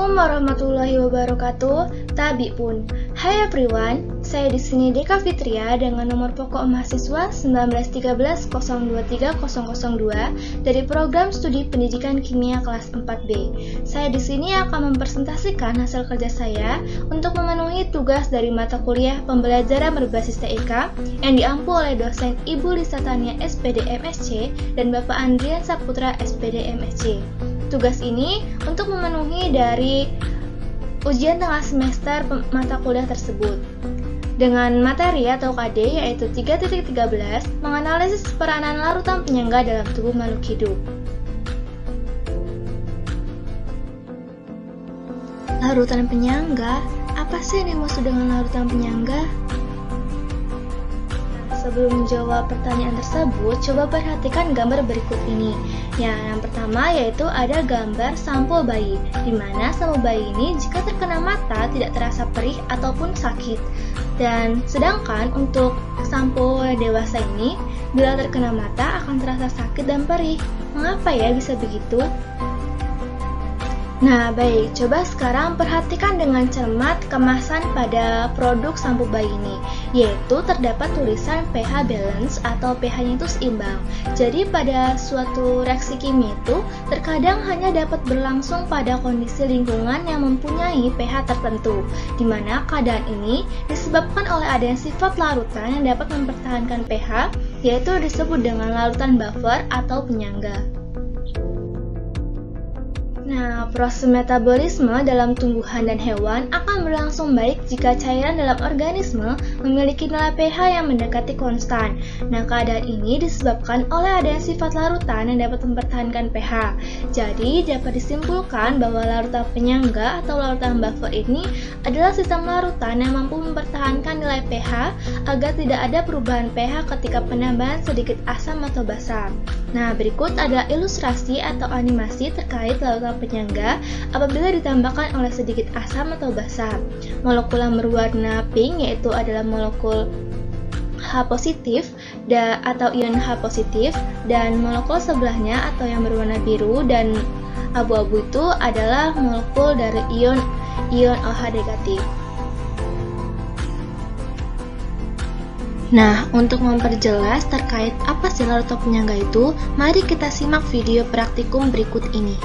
Assalamualaikum warahmatullahi wabarakatuh. Tabi pun. Hai everyone, saya di sini Deka Fitria dengan nomor pokok mahasiswa 19130230002 dari program studi pendidikan kimia kelas 4B. Saya di sini akan mempresentasikan hasil kerja saya untuk memenuhi tugas dari mata kuliah pembelajaran berbasis TIK yang diampu oleh dosen Ibu Lisa Tania SPD MSc dan Bapak Andrian Saputra SPD MSc. Tugas ini untuk memenuhi dari ujian tengah semester mata kuliah tersebut dengan materi atau KD yaitu 3.13 menganalisis peranan larutan penyangga dalam tubuh makhluk hidup. Larutan penyangga? Apa sih yang dimaksud dengan larutan penyangga? Sebelum menjawab pertanyaan tersebut, coba perhatikan gambar berikut ini. Yang pertama yaitu ada gambar sampo bayi, di mana sampo bayi ini jika terkena mata tidak terasa perih ataupun sakit. Dan sedangkan untuk sampo dewasa ini, bila terkena mata akan terasa sakit dan perih. Mengapa ya bisa begitu? Nah baik, coba sekarang perhatikan dengan cermat kemasan pada produk sampo bayi ini, yaitu terdapat tulisan pH balance atau pH-nya itu seimbang. Jadi pada suatu reaksi kimia itu terkadang hanya dapat berlangsung pada kondisi lingkungan yang mempunyai pH tertentu, di mana keadaan ini disebabkan oleh adanya sifat larutan yang dapat mempertahankan pH, yaitu disebut dengan larutan buffer atau penyangga. Nah, proses metabolisme dalam tumbuhan dan hewan akan berlangsung baik jika cairan dalam organisme memiliki nilai pH yang mendekati konstan. Nah, keadaan ini disebabkan oleh adanya sifat larutan yang dapat mempertahankan pH. Jadi, dapat disimpulkan bahwa larutan penyangga atau larutan buffer ini adalah sistem larutan yang mampu mempertahankan nilai pH agar tidak ada perubahan pH ketika penambahan sedikit asam atau basa. Nah, berikut adalah ilustrasi atau animasi terkait larutan penyangga apabila ditambahkan oleh sedikit asam atau basa. Molekul yang berwarna pink yaitu adalah molekul H positif atau ion H positif, dan molekul sebelahnya atau yang berwarna biru dan abu-abu itu adalah molekul dari ion OH negatif. Nah, untuk memperjelas terkait apa sih larutan penyangga itu, mari kita simak video praktikum berikut ini.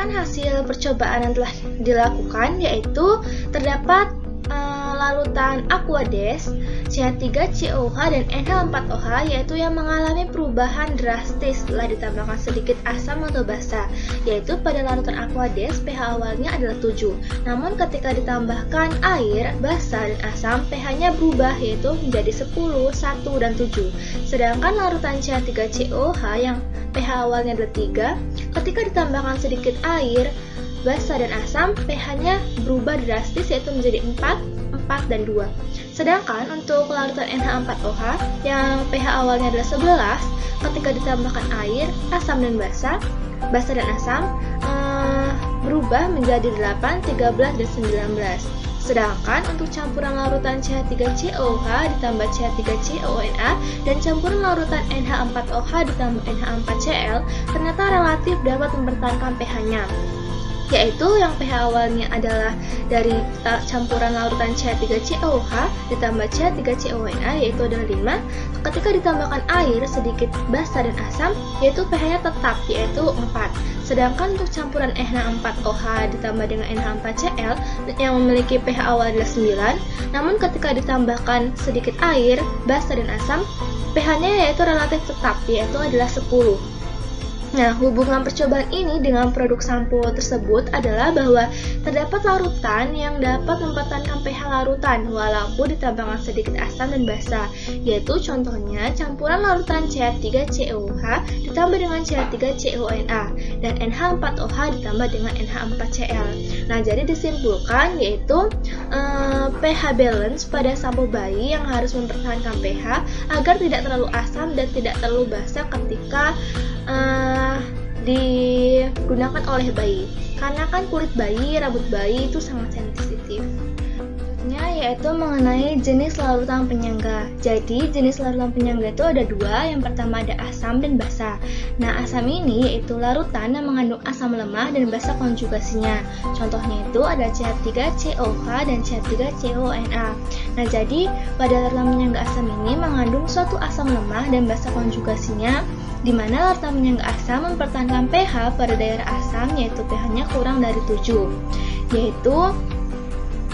berdasarkan hasil percobaan yang telah dilakukan, yaitu terdapat larutan Aquades, CH3COH dan NH4OH yaitu yang mengalami perubahan drastis setelah ditambahkan sedikit asam atau basa, yaitu pada larutan Aquades pH awalnya adalah 7, namun ketika ditambahkan air, basa dan asam pH-nya berubah yaitu menjadi 10, 1, dan 7. Sedangkan larutan CH3COH yang pH awalnya adalah 3, ketika ditambahkan sedikit air, basa dan asam pH-nya berubah drastis yaitu menjadi 4, 4, dan 2. Sedangkan untuk larutan NH4OH yang pH awalnya adalah 11, ketika ditambahkan air, asam dan basa dan asam berubah menjadi 8, 13, dan 19. Sedangkan untuk campuran larutan CH3COH ditambah CH3CONA dan campuran larutan NH4OH ditambah NH4Cl ternyata relatif dapat mempertahankan pH-nya, yaitu yang pH awalnya adalah dari campuran larutan CH3COH ditambah CH3CONA yaitu adalah 5, ketika ditambahkan air sedikit basa dan asam yaitu pH-nya tetap yaitu 4. Sedangkan untuk campuran NH4OH ditambah dengan NH4Cl yang memiliki pH awal adalah 9, namun ketika ditambahkan sedikit air, basa dan asam pH-nya yaitu relatif tetap yaitu adalah 10. Nah, hubungan percobaan ini dengan produk sampul tersebut adalah bahwa terdapat larutan yang dapat mempertahankan pH larutan walaupun ditambahkan sedikit asam dan basa, yaitu contohnya campuran larutan CH3COH ditambah dengan CH3CONA dan NH4OH ditambah dengan NH4Cl. Nah, jadi disimpulkan yaitu pH balance pada sampul bayi yang harus mempertahankan pH agar tidak terlalu asam dan tidak terlalu basa ketika digunakan oleh bayi, karena kan kulit bayi, rambut bayi itu sangat sensitif. Yaitu mengenai jenis larutan penyangga. Jadi jenis larutan penyangga itu ada dua. Yang pertama ada asam dan basa. Nah, asam ini yaitu larutan yang mengandung asam lemah dan basa konjugasinya. Contohnya itu ada CH3COH dan CH3CONA. Nah, jadi pada larutan penyangga asam ini mengandung suatu asam lemah dan basa konjugasinya, di mana larutan penyangga asam mempertahankan pH pada daerah asam yaitu pH-nya kurang dari 7, yaitu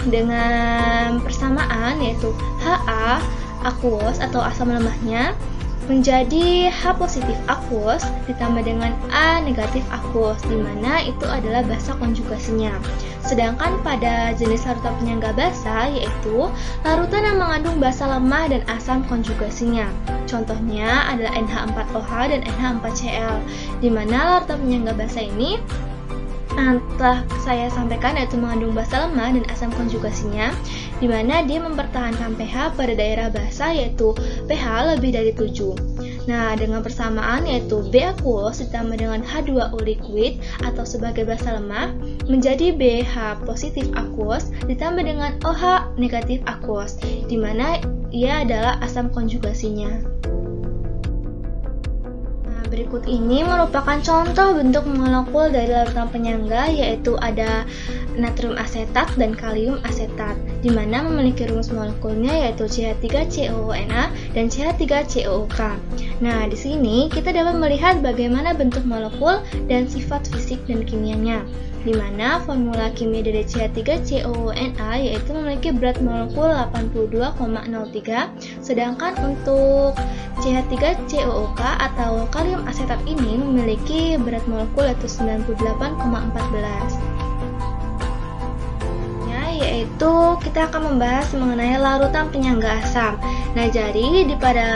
dengan persamaan yaitu Ha aqueous atau asam lemahnya menjadi H positif aqueous ditambah dengan A negatif aqueous, di mana itu adalah basa konjugasinya. Sedangkan pada jenis larutan penyangga basa yaitu larutan yang mengandung basa lemah dan asam konjugasinya. Contohnya adalah NH4OH dan NH4Cl, di mana larutan penyangga basa ini telah saya sampaikan yaitu mengandung basa lemah dan asam konjugasinya, di mana dia mempertahankan pH pada daerah basa yaitu pH lebih dari 7. Nah, dengan persamaan yaitu B aqueous ditambah dengan H2O liquid atau sebagai basa lemah menjadi BH positif aqueous ditambah dengan OH negatif aqueous, di mana ia adalah asam konjugasinya. Berikut ini merupakan contoh bentuk molekul dari larutan penyangga, yaitu ada natrium asetat dan kalium asetat, di mana memiliki rumus molekulnya yaitu CH3COONA dan CH3COOK. Nah, di sini kita dapat melihat bagaimana bentuk molekul dan sifat fisik dan kimianya, di mana formula kimia dari CH3COONA yaitu memiliki berat molekul 82,03, sedangkan untuk CH3COOK atau kalium asetat ini memiliki berat molekul yaitu 98,14. Yaitu kita akan membahas mengenai larutan penyangga asam. Nah, jadi pada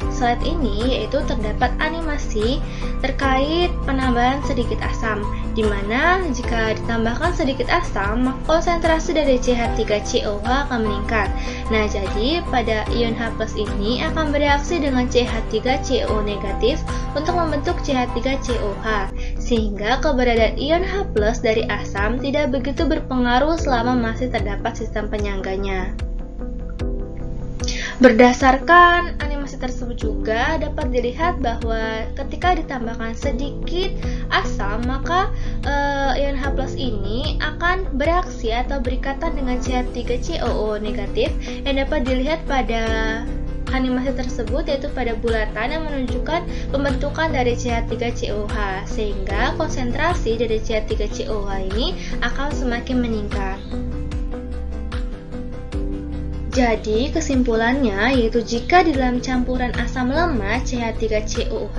slide ini yaitu terdapat animasi terkait penambahan sedikit asam, di mana jika ditambahkan sedikit asam, maka konsentrasi dari CH3COH akan meningkat. Nah, jadi pada ion H+ ini akan bereaksi dengan CH3CO negatif untuk membentuk CH3COH, sehingga keberadaan ion H+ dari asam tidak begitu berpengaruh selama masih terdapat sistem penyangganya. Berdasarkan animasi tersebut juga dapat dilihat bahwa ketika ditambahkan sedikit asam, maka ion H+ ini akan bereaksi atau berikatan dengan CH3COO negatif yang dapat dilihat pada animasi tersebut yaitu pada bulatan yang menunjukkan pembentukan dari CH3COH, sehingga konsentrasi dari CH3COH ini akan semakin meningkat. Jadi kesimpulannya yaitu jika di dalam campuran asam lemah CH3COOH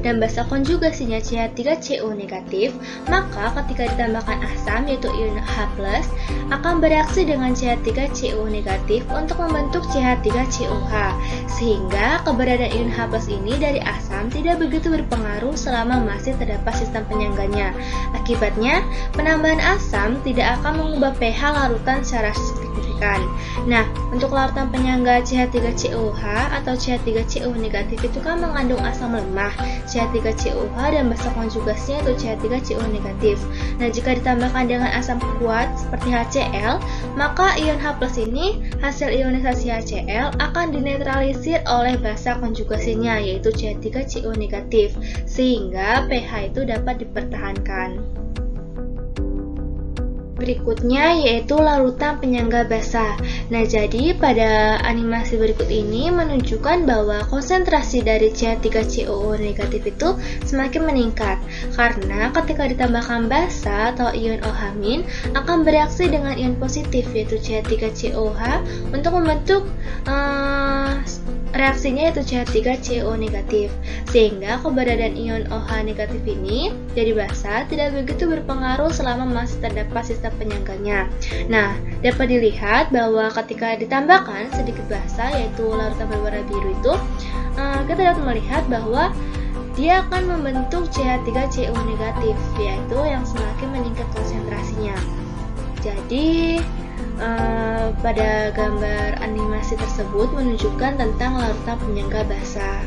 dan basa konjugasinya CH3CO negatif, maka ketika ditambahkan asam yaitu ion H+, akan bereaksi dengan CH3CO negatif untuk membentuk CH3COH, sehingga keberadaan ion H+ ini dari asam tidak begitu berpengaruh selama masih terdapat sistem penyangganya. Akibatnya, penambahan asam tidak akan mengubah pH larutan secara signifikan. Nah, untuk larutan penyangga CH3COH atau CH3CO negatif itu kan mengandung asam lemah CH3COH dan basa konjugasinya itu CH3CO negatif. Nah, jika ditambahkan dengan asam kuat seperti HCl, maka ion H+ ini hasil ionisasi HCl akan dinetralisir oleh basa konjugasinya yaitu CH3CO negatif, sehingga pH itu dapat dipertahankan. Berikutnya yaitu larutan penyangga basa. Nah, jadi pada animasi berikut ini menunjukkan bahwa konsentrasi dari CH3COO negatif itu semakin meningkat karena ketika ditambahkan basa atau ion OH- akan bereaksi dengan ion positif yaitu CH3COH untuk membentuk reaksinya yaitu CH3CO negatif, sehingga keberadaan ion OH negatif ini jadi basa tidak begitu berpengaruh selama masih terdapat sistem penyangganya. Nah, dapat dilihat bahwa ketika ditambahkan sedikit basa yaitu larutan berwarna biru itu, kita dapat melihat bahwa dia akan membentuk CH3CO negatif, yaitu yang semakin meningkat konsentrasinya. Jadi pada gambar animasi tersebut menunjukkan tentang larutan penyangga basa.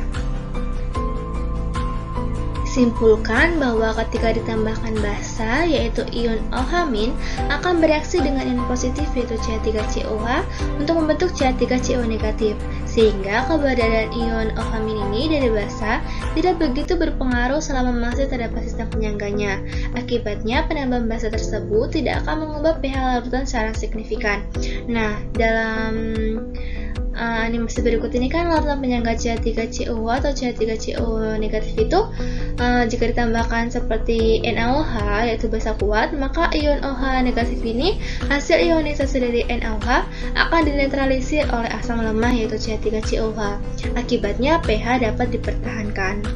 Simpulkan bahwa ketika ditambahkan basa yaitu ion OH- akan bereaksi dengan ion positif yaitu CH3COH untuk membentuk CH3CO negatif, sehingga keberadaan ion OH- ini dari basa tidak begitu berpengaruh selama masih terdapat sistem penyangganya. Akibatnya penambahan basa tersebut tidak akan mengubah pH larutan secara signifikan. Nah, dalam animasi berikut ini kan larutan penyangga CH3COH atau CH3CO negatif itu jika ditambahkan seperti NaOH yaitu basa kuat, maka ion OH negatif ini hasil ionisasi dari NaOH akan dinetralisir oleh asam lemah yaitu CH3COH. Akibatnya pH dapat dipertahankan.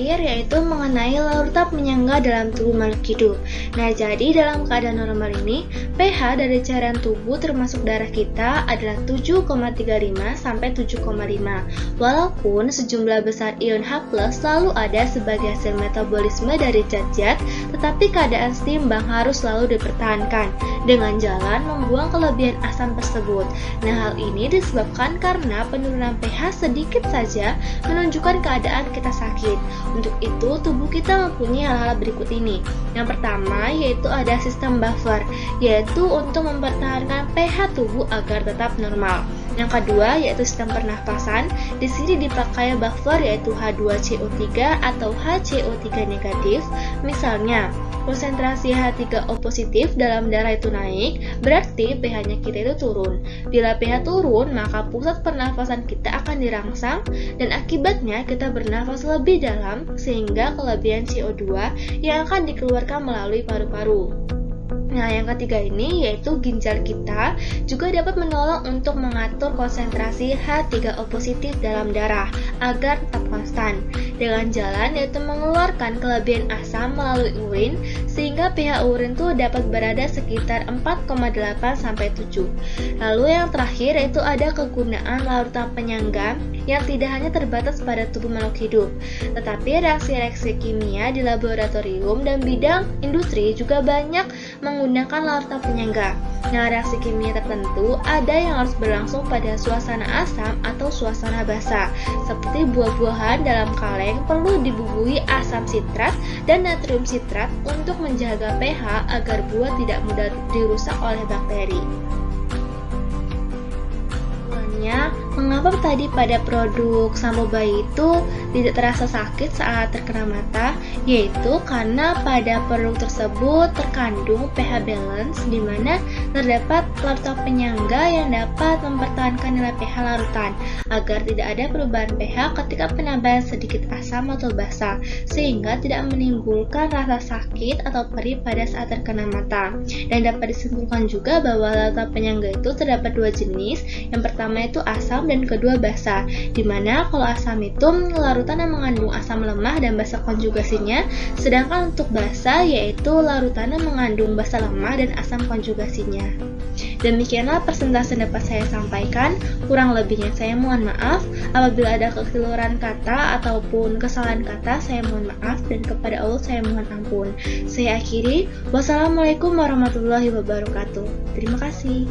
Yaitu mengenai larutan penyangga dalam tubuh makhluk hidup. Nah, jadi dalam keadaan normal ini, pH dari cairan tubuh termasuk darah kita adalah 7,35 sampai 7,5. Walaupun sejumlah besar ion H+ selalu ada sebagai hasil metabolisme dari zat-zat, tetapi keadaan seimbang harus selalu dipertahankan dengan jalan membuang kelebihan asam tersebut. Nah, hal ini disebabkan karena penurunan pH sedikit saja menunjukkan keadaan kita sakit. Untuk itu, tubuh kita mempunyai hal-hal berikut ini. Yang pertama, yaitu ada sistem buffer, yaitu untuk mempertahankan pH tubuh agar tetap normal. Yang kedua, yaitu sistem pernafasan. Di sini dipakai buffer yaitu H2CO3 atau HCO3 negatif. Misalnya, konsentrasi H3O positif dalam darah itu naik, berarti pH-nya kita itu turun. Bila pH turun, maka pusat pernafasan kita akan dirangsang dan akibatnya kita bernafas lebih dalam sehingga kelebihan CO2 yang akan dikeluarkan melalui paru-paru. Nah, yang ketiga ini yaitu ginjal kita juga dapat menolong untuk mengatur konsentrasi H3O positif dalam darah agar tetap konstan dengan jalan yaitu mengeluarkan kelebihan asam melalui urin sehingga pH urin itu dapat berada sekitar 4,8 sampai 7. Lalu yang terakhir yaitu ada kegunaan larutan penyangga yang tidak hanya terbatas pada tubuh makhluk hidup, tetapi reaksi-reaksi kimia di laboratorium dan bidang industri juga banyak menggunakan larutan penyangga. Nah, reaksi kimia tertentu ada yang harus berlangsung pada suasana asam atau suasana basa. Seperti buah-buahan dalam kaleng perlu dibubuhi asam sitrat dan natrium sitrat untuk menjaga pH agar buah tidak mudah dirusak oleh bakteri. Mengapa tadi pada produk sampo bayi itu tidak terasa sakit saat terkena mata? Yaitu karena pada produk tersebut terkandung pH balance di mana terdapat larutan penyangga yang dapat mempertahankan nilai pH larutan agar tidak ada perubahan pH ketika penambahan sedikit asam atau basa, sehingga tidak menimbulkan rasa sakit atau perih pada saat terkena mata. Dan dapat disimpulkan juga bahwa larutan penyangga itu terdapat dua jenis. Yang pertama itu asam dan kedua basa, dimana kalau asam itu larutan yang mengandung asam lemah dan basa konjugasinya, sedangkan untuk basa yaitu larutan yang mengandung basa lemah dan asam konjugasinya. Demikianlah persentase dapat saya sampaikan. Kurang lebihnya saya mohon maaf. Apabila ada kekeliruan kata ataupun kesalahan kata, saya mohon maaf, dan kepada Allah saya mohon ampun. Saya akhiri. Wassalamualaikum warahmatullahi wabarakatuh. Terima kasih.